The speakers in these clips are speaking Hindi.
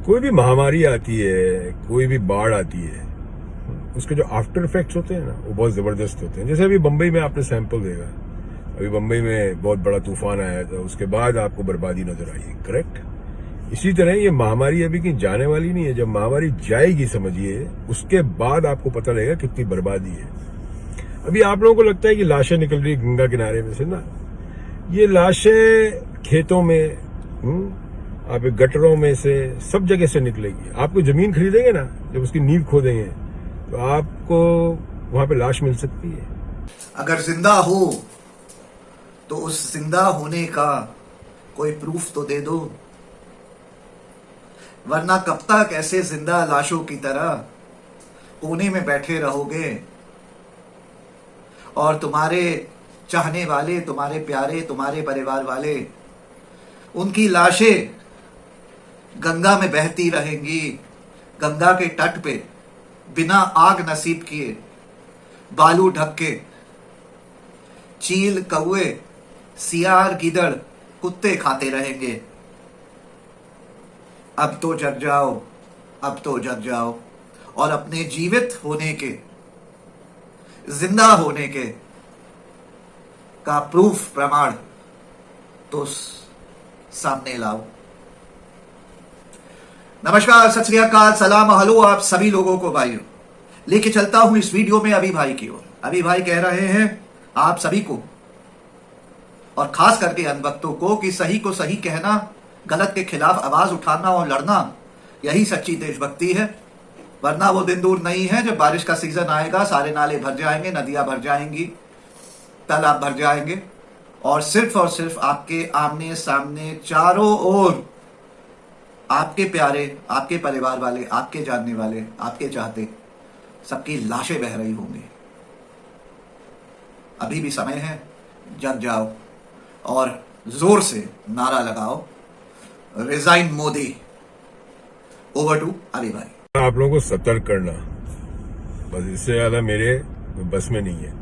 कोई भी महामारी आती है, कोई भी बाढ़ आती है, उसके जो आफ्टर इफेक्ट्स होते हैं ना, वो बहुत जबरदस्त होते हैं। जैसे अभी बंबई में आपने सैंपल देगा, अभी बंबई में बहुत बड़ा तूफान आया था, उसके बाद आपको बर्बादी नजर आई, करेक्ट। इसी तरह ये महामारी अभी कहीं जाने वाली नहीं है। जब महामारी जाएगी, समझिए, उसके बाद आपको पता लगेगा कितनी बर्बादी है। अभी आप लोगों को लगता है कि लाशें निकल रही गंगा किनारे में से ना, ये लाशें खेतों में, आप गटरों में से, सब जगह से निकलेगी। आपको जमीन खरीदेंगे ना, जब उसकी नींव खोदेंगे तो आपको वहां पे लाश मिल सकती है। अगर जिंदा हो तो उस जिंदा होने का कोई प्रूफ तो दे दो, वरना कब तक ऐसे जिंदा लाशों की तरह कोने में बैठे रहोगे और तुम्हारे चाहने वाले, तुम्हारे प्यारे, तुम्हारे परिवार वाले, उनकी लाशें गंगा में बहती रहेंगी, गंगा के तट पे बिना आग नसीब किए, बालू ढक के। चील, कौवे, सियार, गीदड़, कुत्ते खाते रहेंगे। अब तो जग जाओ, अब तो जग जाओ और अपने जीवित होने के, जिंदा होने के का प्रूफ, प्रमाण तो सामने लाओ। नमस्कार, सत श्री अकाल, सलाम, हेलो आप सभी लोगों को भाइयों। लेके चलता हूं इस वीडियो में अभी भाई की ओर। अभी भाई कह रहे हैं आप सभी को, और खास करके अनभक्तों को, कि सही को सही कहना, गलत के खिलाफ आवाज उठाना और लड़ना, यही सच्ची देशभक्ति है। वरना वो दिन दूर नहीं है जब बारिश का सीजन आएगा, सारे नाले भर जाएंगे, नदियां भर जाएंगी, तालाब भर जाएंगे और सिर्फ आपके आमने सामने चारों ओर आपके प्यारे, आपके परिवार वाले, आपके जानने वाले, आपके चाहते, सबकी लाशें बह रही होंगी। अभी भी समय है, जग जाओ और जोर से नारा लगाओ, रिजाइन मोदी। ओवर टू अभी भाई। आप लोगों को सतर्क करना, बस इससे ज्यादा मेरे बस में नहीं है।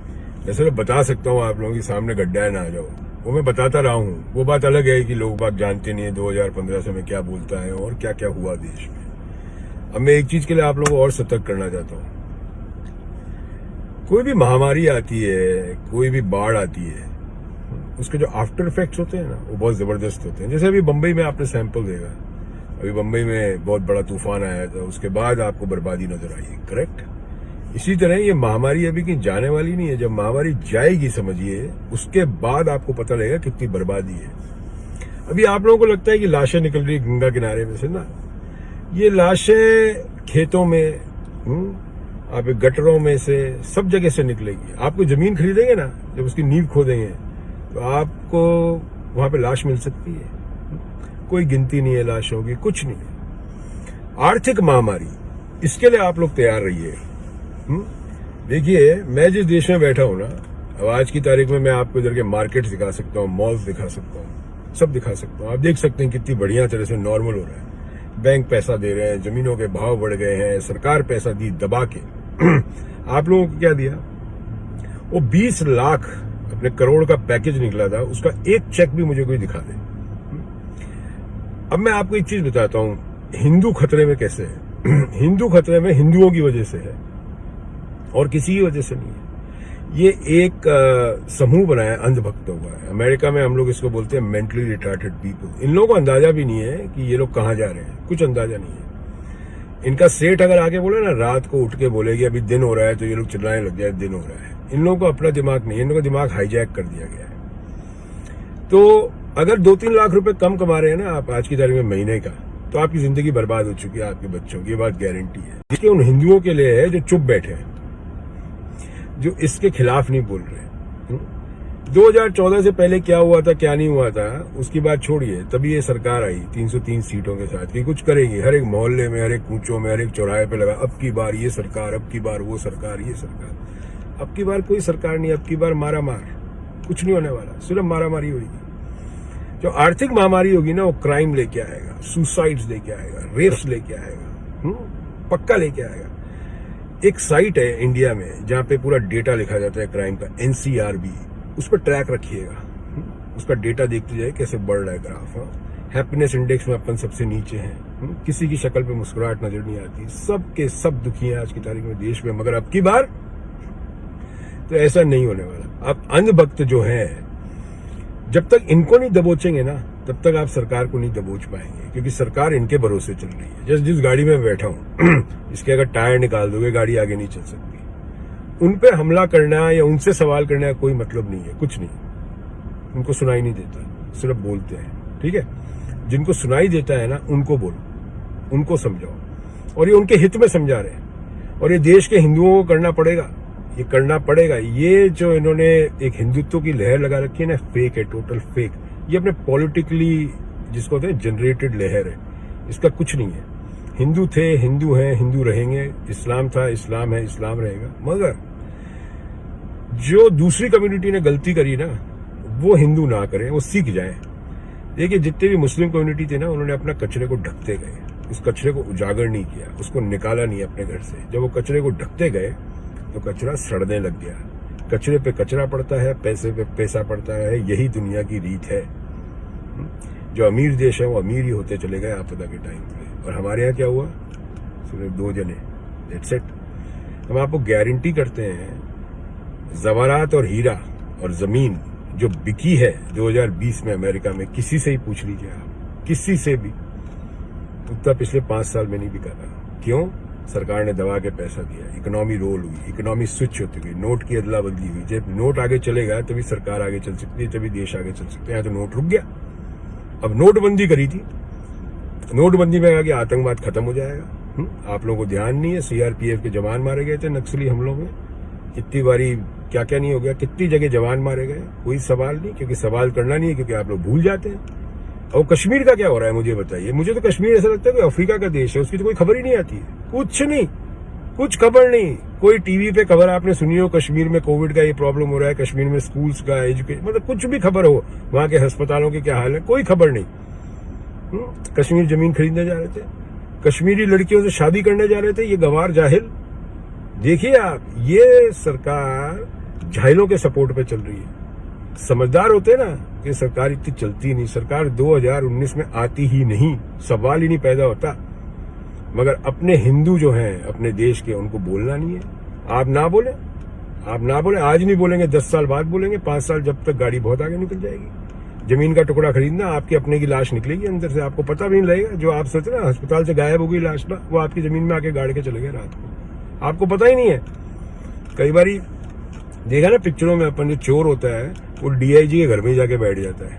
मैं सिर्फ बता सकता हूँ आप लोगों के सामने गड्ढा है ना आ जाओ, वो मैं बताता रहा हूँ। वो बात अलग है कि लोग बात जानते नहीं है 2015 से मैं क्या बोलता है और क्या क्या हुआ देश में। अब मैं एक चीज के लिए आप लोगों को और सतर्क करना चाहता हूँ। कोई भी महामारी आती है, कोई भी बाढ़ आती है, उसके जो आफ्टर इफेक्ट्स होते हैं ना, वो बहुत जबरदस्त होते हैं। जैसे अभी बंबई में आपने सैंपल देगा, अभी बंबई में बहुत बड़ा तूफान आया था, उसके बाद आपको बर्बादी नजर आई, करेक्ट। इसी तरह ये महामारी अभी कहीं जाने वाली नहीं है। जब महामारी जाएगी, समझिए, उसके बाद आपको पता लगेगा कितनी बर्बादी है। अभी आप लोगों को लगता है कि लाशें निकल रही गंगा किनारे में से ना, ये लाशें खेतों में, आप गटरों में से, सब जगह से निकलेगी। आपको जमीन खरीदेंगे ना, जब उसकी नींव खोदेंगे तो आपको वहां पे लाश मिल सकती है। कोई गिनती नहीं है लाशों की, कुछ नहीं है। आर्थिक महामारी, इसके लिए आप लोग तैयार रहिए। देखिए, मैं जिस देश में बैठा हूं ना, अब आज की तारीख में मैं आपको इधर के मार्केट दिखा सकता हूँ, मॉल्स दिखा सकता हूँ, सब दिखा सकता हूँ। आप देख सकते हैं कितनी बढ़िया तरह से नॉर्मल हो रहा है। बैंक पैसा दे रहे हैं, जमीनों के भाव बढ़ गए हैं, सरकार पैसा दी दबा के। आप लोगों को क्या दिया? वो 20 लाख अपने करोड़ का पैकेज निकला था, उसका एक चेक भी मुझे कोई दिखा दे। अब मैं आपको एक चीज बताता हूं, हिंदू खतरे में कैसे है। हिंदू खतरे में हिंदुओं की वजह से है और किसी की वजह से नहीं है। ये एक समूह बनाया है अंधभक्तों का। अमेरिका में हम लोग इसको बोलते हैं मेंटली रिटार्टेड पीपल। इन लोगों को अंदाजा भी नहीं है कि ये लोग कहां जा रहे हैं, कुछ अंदाजा नहीं है। इनका सेठ अगर आके बोले ना, रात को उठ के बोलेगी अभी दिन हो रहा है, तो ये लोग चिल्लाने लग जाए दिन हो रहा है। इन लोगों को अपना दिमाग नहीं है, इन लोगों का दिमाग हाईजैक कर दिया गया है। तो अगर 2-3 लाख रुपए कम कमा रहे हैं ना आप आज की तारीख में महीने का, तो आपकी जिंदगी बर्बाद हो चुकी है, आपके बच्चों की, ये बात गारंटी है। इसके उन हिंदुओं के लिए है जो चुप बैठे हैं, जो इसके खिलाफ नहीं बोल रहे। 2014 से पहले क्या हुआ था, क्या नहीं हुआ था, उसकी बात छोड़िए। तभी ये सरकार आई 303 सीटों के साथ कि कुछ करेगी। हर एक मोहल्ले में, हर एक कूचों में, हर एक चौराहे पे लगा, अब की बार ये सरकार, अब की बार वो सरकार, ये सरकार। अब की बार कोई सरकार नहीं, अब की बार मारा मार, कुछ नहीं होने वाला, सिर्फ मारा मारी होगी। जो आर्थिक महामारी होगी ना, वो क्राइम लेके आएगा, सुसाइड्स लेके आएगा, रेप्स लेके आएगा, पक्का लेके आएगा। एक साइट है इंडिया में जहां पे पूरा डेटा लिखा जाता है क्राइम का, NCRB, उस पर ट्रैक रखिएगा, उसका डेटा देखते जाए कैसे बढ़ रहा है ग्राफ। हैप्पीनेस इंडेक्स में अपन सबसे नीचे हैं। किसी की शक्ल पे मुस्कुराहट नजर नहीं आती, सब के सब दुखी हैं आज की तारीख में देश में। मगर अब की बार तो ऐसा नहीं होने वाला। अब अंधभक्त जो है, जब तक इनको नहीं दबोचेंगे ना, तब तक आप सरकार को नहीं दबोच पाएंगे, क्योंकि सरकार इनके भरोसे चल रही है। जिस गाड़ी में बैठा हूं इसके अगर टायर निकाल दोगे गाड़ी आगे नहीं चल सकती। उन पे हमला करना या उनसे सवाल करने का कोई मतलब नहीं है, कुछ नहीं। उनको सुनाई नहीं देता, सिर्फ बोलते हैं। ठीक है, जिनको सुनाई देता है ना उनको बोलो, उनको समझाओ, और ये उनके हित में समझा रहे हैं। और ये देश के हिंदुओं को करना पड़ेगा, ये करना पड़ेगा। ये जो इन्होंने एक हिंदुत्व की लहर लगा रखी है ना, फेक है, टोटल फेक। ये अपने पॉलिटिकली जिसको कहते हैं जनरेटेड लहर है, इसका कुछ नहीं है। हिंदू थे, हिंदू हैं, हिंदू रहेंगे। इस्लाम था, इस्लाम है, इस्लाम रहेगा। मगर जो दूसरी कम्युनिटी ने गलती करी ना, वो हिंदू ना करें, वो सीख जाएं। देखिए, जितने भी मुस्लिम कम्युनिटी थे ना, उन्होंने अपना कचरे को ढकते गए, उस कचरे को उजागर नहीं किया, उसको निकाला नहीं अपने घर से। जब वो कचरे को ढकते गए तो कचरा सड़ने लग गया। कचरे पे कचरा पड़ता है, पैसे पे पैसा पड़ता है। यही दुनिया की रीत है। जो अमीर देश है वो अमीर ही होते चले गए आपदा के टाइम पे। और हमारे यहाँ क्या हुआ? सिर्फ 2 जने, दैट्स इट। हम आपको गारंटी करते हैं, जवारात और हीरा और जमीन जो बिकी है 2020 में अमेरिका में, किसी से ही पूछ लीजिए आप, किसी से भी, उतना पिछले 5 साल में नहीं बिका था। क्यों? सरकार ने दबा के पैसा दिया, इकोनॉमी रोल हुई, इकोनॉमी स्विच होती गई, नोट की अदला बदली हुई। जब नोट आगे चलेगा तभी सरकार आगे चल सकती है, तभी देश आगे चल सकते हैं। तो नोट रुक गया। अब नोटबंदी करी थी, नोटबंदी में कहा कि आतंकवाद खत्म हो जाएगा। आप लोगों को ध्यान नहीं है, सीआरपीएफ के जवान मारे गए थे नक्सली हमलों में। कितनी बारी क्या क्या नहीं हो गया, कितनी जगह जवान मारे गए, कोई सवाल नहीं, क्योंकि सवाल करना नहीं है, क्योंकि आप लोग भूल जाते हैं। और कश्मीर का क्या हो रहा है मुझे बताइए। मुझे तो कश्मीर ऐसा लगता है कि अफ्रीका का देश है, उसकी तो कोई खबर ही नहीं आती है, कुछ नहीं, कुछ खबर नहीं। कोई टीवी पे खबर आपने सुनी हो कश्मीर में कोविड का ये प्रॉब्लम हो रहा है, कश्मीर में स्कूल्स का, एजुकेशन, मतलब कुछ भी खबर हो, वहां के अस्पतालों के क्या हाल है, कोई खबर नहीं। कश्मीर जमीन खरीदने जा रहे थे, कश्मीरी लड़कियों से शादी करने जा रहे थे, ये गवार जाहिल। देखिए आप, ये सरकार जाहिलों के सपोर्ट पे चल रही है। समझदार होते ना कि सरकार इतनी चलती नहीं, सरकार 2019 में आती ही नहीं, सवाल ही नहीं पैदा होता। मगर अपने हिंदू जो हैं अपने देश के, उनको बोलना नहीं है। आप ना बोले, आप ना बोले, आज नहीं बोलेंगे 10 साल बाद बोलेंगे, 5 साल, जब तक गाड़ी बहुत आगे निकल जाएगी। जमीन का टुकड़ा खरीदना, आपके अपने की लाश निकलेगी अंदर से, आपको पता भी नहीं लगेगा। जो आप सोच रहे हैं अस्पताल से गायब हो गई लाश ना, वो आपकी जमीन में आके गाड़ के चले गए रात को, आपको पता ही नहीं है। कई बारी देखा ना पिक्चरों में, अपन जो चोर होता है वो डीआईजी के घर में जाके बैठ जाता है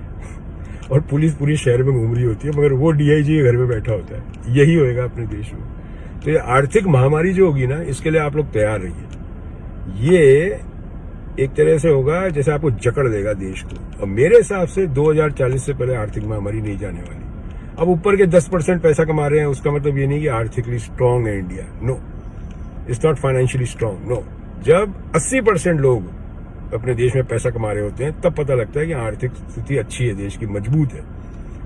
और पुलिस पूरी शहर में घूम रही होती है, मगर वो डीआईजी के घर में बैठा होता है। यही होएगा अपने देश में। तो ये आर्थिक महामारी जो होगी ना, इसके लिए आप लोग तैयार रहिए। ये एक तरह से होगा जैसे आपको जकड़ देगा देश को। और मेरे हिसाब से 2040 से पहले आर्थिक महामारी नहीं जाने वाली। अब ऊपर के 10% पैसा कमा रहे हैं, उसका मतलब ये नहीं कि आर्थिकली स्ट्रांग है India. No, it's not financially strong. No, जब 80% लोग अपने देश में पैसा कमा रहे होते हैं, तब पता लगता है कि आर्थिक स्थिति अच्छी है, देश की मजबूत है।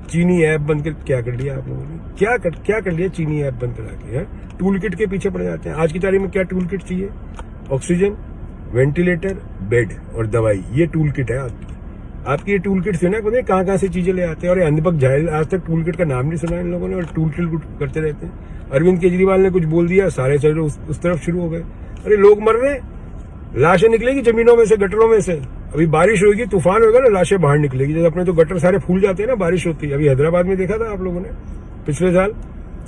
चीनी ऐप बंद कर क्या कर लिया आप लोगों ने? क्या कर लिया चीनी ऐप बंद करा के? टूल किट के पीछे पड़ जाते हैं। आज की तारीख में क्या टूल किट चाहिए? ऑक्सीजन, वेंटिलेटर, बेड और दवाई, ये टूल किट है आपकी। ये टूल किट से ना पता है कहाँ से चीजें ले आते हैं। और अंधभक्त जाहिल आज तक टूल किट का नाम नहीं सुना इन लोगों ने, और टूल किट करते रहते हैं। अरविंद केजरीवाल ने कुछ बोल दिया, सारे चल उस तरफ शुरू हो गए। अरे लोग मर रहे, लाशें निकलेगी जमीनों में से, गटरों में से। अभी बारिश होगी, तूफान होगा ना, लाशें बाहर निकलेगी। जैसे अपने तो गटर सारे फूल जाते हैं ना बारिश होती है। अभी हैदराबाद में देखा था आप लोगों ने, पिछले साल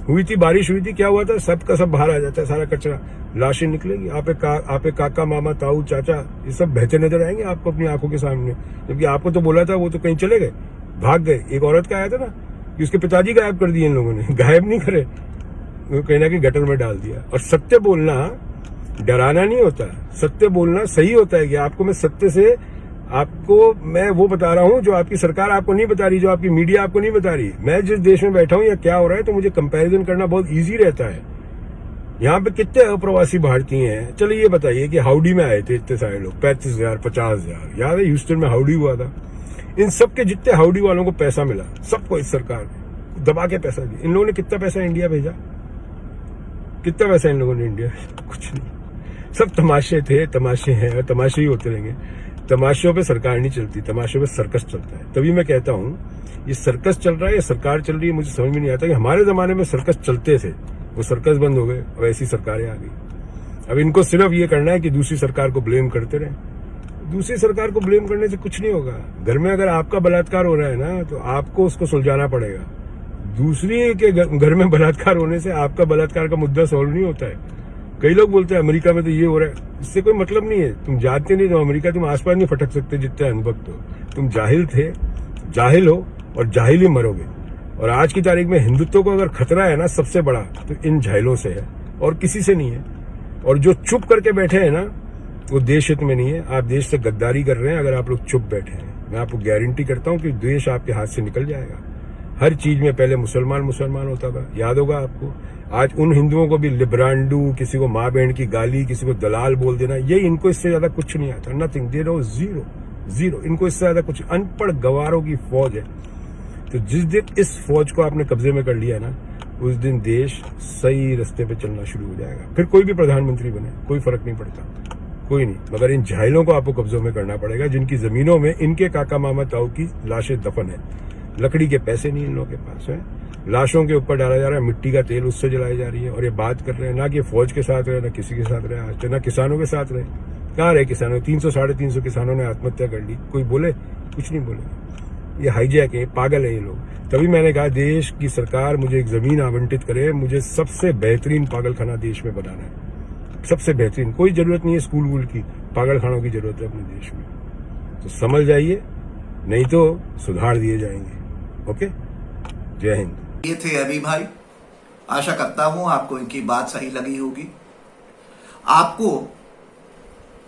हुई थी बारिश, हुई थी, क्या हुआ था? सब का सब बाहर आ जाता है, सारा कचरा, लाशें निकलेगी। आप एक काका, मामा, ताऊ, चाचा, ये सब बहते नजर आएंगे आपको अपनी आंखों के सामने। जबकि आपको तो बोला था, वो तो कहीं चले गए, भाग गए। एक औरत का आया था ना कि उसके पिताजी गायब कर दिए इन लोगों ने। गायब नहीं करे, कहीं ना कहीं गटर में डाल दिया। और सत्य बोलना डराना नहीं होता, सत्य बोलना सही होता है। कि आपको मैं सत्य से, आपको मैं वो बता रहा हूं जो आपकी सरकार आपको नहीं बता रही, जो आपकी मीडिया आपको नहीं बता रही। मैं जिस देश में बैठा हूं या क्या हो रहा है, तो मुझे कंपैरिजन करना बहुत इजी रहता है। यहाँ पे कितने अप्रवासी भारतीय हैं? चलिए ये बताइए कि हाउडी में आए थे इतने सारे लोग, 35,000, 50,000। याद है ह्यूस्टन में हाउडी हुआ था। इन सबके जितने हाउडी वालों को पैसा मिला, सबको इस सरकार ने दबा के पैसा दिया। इन लोगों ने कितना पैसा इंडिया भेजा? कितना पैसा इन लोगों ने इंडिया? कुछ नहीं। सब तमाशे थे, तमाशे हैं और तमाशे ही होते रहेंगे। तमाशों पे सरकार नहीं चलती, तमाशों पे सर्कस चलता है। तभी मैं कहता हूं ये सर्कस चल रहा है या सरकार चल रही है, मुझे समझ में नहीं आता कि हमारे जमाने में सर्कस चलते थे, वो सर्कस बंद हो गए, अब ऐसी सरकारें आ गई। अब इनको सिर्फ ये करना है कि दूसरी सरकार को ब्लेम करते रहे। दूसरी सरकार को ब्लेम करने से कुछ नहीं होगा। घर में अगर आपका बलात्कार हो रहा है ना, तो आपको उसको सुलझाना पड़ेगा। दूसरी के घर में बलात्कार होने से आपका बलात्कार का मुद्दा सॉल्व नहीं होता है। कई लोग बोलते हैं अमेरिका में तो ये हो रहा है, इससे कोई मतलब नहीं है। तुम जानते नहीं, तो अमेरिका तुम आसपास नहीं फटक सकते जितने अनुभक्त हो। तुम जाहिल थे, जाहिल हो और जाहिल ही मरोगे। और आज की तारीख में हिंदुत्व को अगर खतरा है ना सबसे बड़ा, तो इन जाहिलों से है और किसी से नहीं है। और जो चुप करके बैठे हैं ना, वो देश हित में नहीं है। आप देश से गद्दारी कर रहे हैं अगर आप लोग चुप बैठे हैं। मैं आपको गारंटी करता हूं कि देश आपके हाथ से निकल जाएगा। हर चीज में पहले मुसलमान होता था, याद होगा आपको। आज उन हिंदुओं को भी लिब्रांडू, किसी को माँ बहन की गाली, किसी को दलाल बोल देना, ये इनको इससे ज्यादा कुछ नहीं आता। Nothing, they know, zero. इनको इससे ज्यादा कुछ, अनपढ़ गवारों की फौज है। तो जिस दिन इस फौज को आपने कब्जे में कर लिया ना, उस दिन देश सही रास्ते पे चलना शुरू हो जाएगा। फिर कोई भी प्रधानमंत्री बने, कोई फर्क नहीं पड़ता, कोई नहीं। मगर इन जाहिलों को आपको कब्जों में करना पड़ेगा, जिनकी जमीनों में इनके काका मामा ताऊ की लाशें दफन है। लकड़ी के पैसे नहीं इन लोगों के पास है, लाशों के ऊपर डाला जा रहा है मिट्टी का तेल, उससे जलाई जा रही है। और ये बात कर रहे हैं ना कि फौज के साथ रहे, ना किसी के साथ रहे, आज ना किसानों के साथ रहे। कहाँ रहे किसानों? 300-350 किसानों ने आत्महत्या कर ली, कोई बोले? कुछ नहीं बोले। ये हाईजैक है, पागल है ये लोग। तभी मैंने कहा देश की सरकार मुझे एक जमीन आवंटित करे, मुझे सबसे बेहतरीन पागलखाना देश में बनाना है, सबसे बेहतरीन। कोई जरूरत नहीं है स्कूल वूल की, पागलखानों की जरूरत है अपने देश में। तो समझ जाइए, नहीं तो सुधार दिए जाएंगे। ओके, जय हिंद। ये थे अभी भाई। आशा करता हूं आपको इनकी बात सही लगी होगी। आपको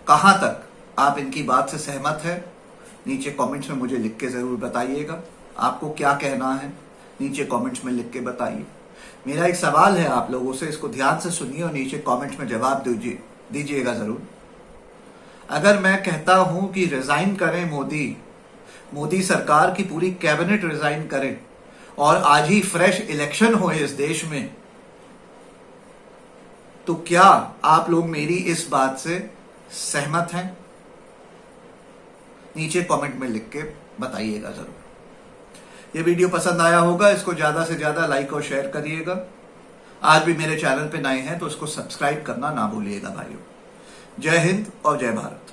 कहां तक आप इनकी बात से सहमत है, नीचे कमेंट्स में मुझे लिख के जरूर बताइएगा। आपको क्या कहना है नीचे कमेंट्स में लिख के बताइए। मेरा एक सवाल है आप लोगों से, इसको ध्यान से सुनिए और नीचे कमेंट्स में जवाब दीजिएगा जरूर। अगर मैं कहता हूं कि रिजाइन करें मोदी सरकार की पूरी कैबिनेट रिजाइन करे और आज ही फ्रेश इलेक्शन हो इस देश में, तो क्या आप लोग मेरी इस बात से सहमत हैं? नीचे कमेंट में लिख के बताइएगा जरूर। ये वीडियो पसंद आया होगा, इसको ज्यादा से ज्यादा लाइक और शेयर करिएगा। आज भी मेरे चैनल पे नए हैं तो इसको सब्सक्राइब करना ना भूलिएगा भाइयों। जय हिंद और जय भारत।